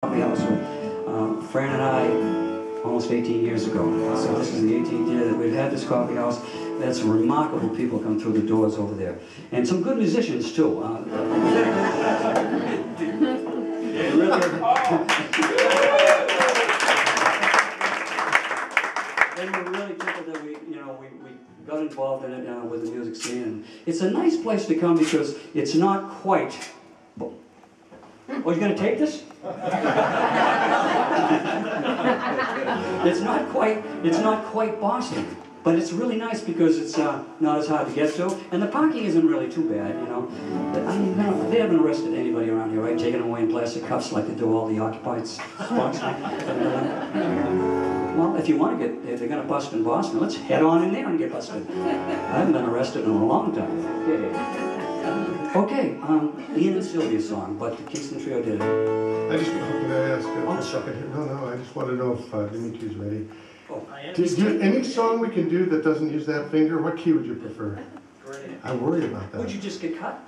coffee house with Fran and I almost 18 years ago. So this is the 18th year that we've had this coffee house. We had some remarkable people come through the doors over there. And some good musicians, too. And we're really tickled that we got involved in it with the music scene. And it's a nice place to come because it's not quite... Oh, you're going to take this? It's not quite Boston, but it's really nice because it's not as hard to get to, and the parking isn't really too bad, you know. I mean, they haven't arrested anybody around here, right? Taking them away in plastic cuffs like they do all the occupied spots. Well, if you want to if they're going to bust in Boston, let's head on in there and get busted. I haven't been arrested in a long time. Okay, Ian and Sylvia's song, but the Kingston Trio did it. Can I ask a second here? No, I just want to know if Dimitri's ready. Oh. Any song we can do that doesn't use that finger, what key would you prefer? I worry about that. Would you just get cut?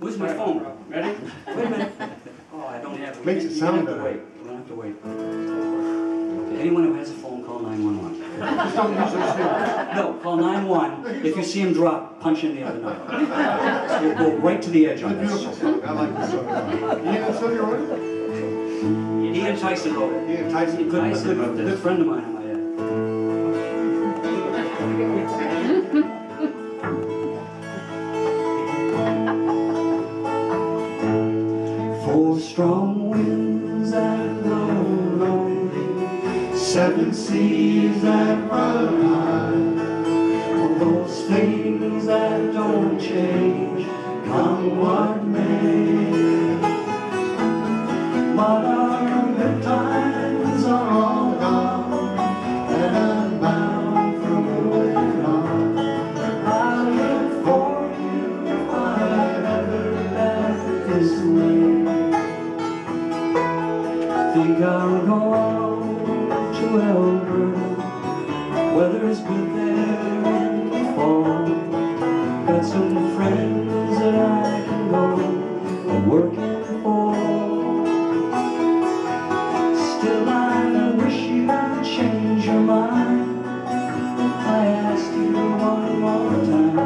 Where's my phone? Ready? Wait a minute. Oh, I don't have it. Makes it sound better. Wait. We're going to have to wait. Okay. Anyone who has a phone, call 911. No, call 911. If you see him drop, punch in the other number. We'll go right to the edge on this. Beautiful song. I like this song. Ian and Sylvia wrote it? Ian Tyson wrote it. Ian Tyson. A good friend of mine, I might add. Four strong winds that blow lonely, seven seas that run high, all those things that don't change, come what may. But our good times are all gone, and I'm bound for moving on. I'll look for you if I ever back this way. Think I'll go on to Alberta, weather's good there in the fall. Got some friends that I can go working for. Still I wish you'd change your mind. I asked you one more time,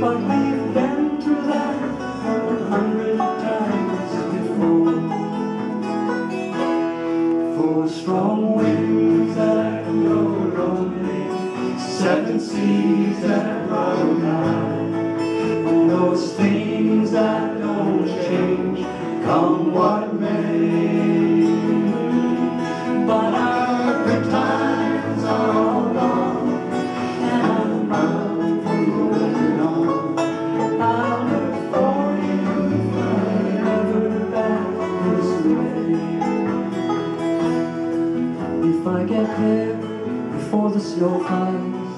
but we've been through that 100 times before. Four strong winds that blow lonely, seven seas that run high, and those things that don't change, come what may. But our good times are all gone, and I'm bound for moving on. I'll look for you if I ever back this way. If I get there before the snow flies,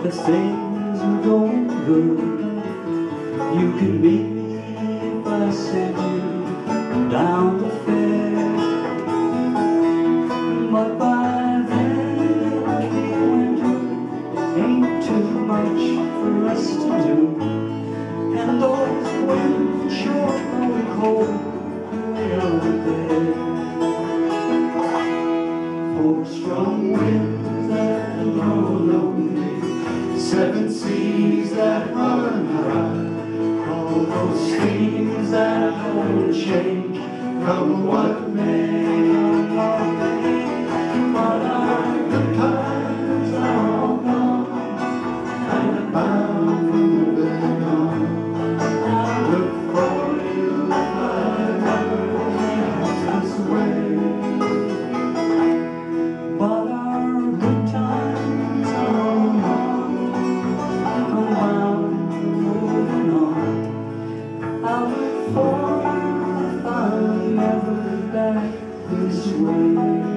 the things are going good. You can meet me if I send you down the fair. But by then it'll be winter, ain't too much for us to do. And those winds sure going cold way over there. Four strong winds that blow lonely, seven seas that run high, all those things that don't change, come what may. But our good times are all gone, and I'm bound for moving on. I'll look for you if I ever pass this way. But our good times are all gone, I'm bound for moving on. I'll look for you if I'm ever back this way.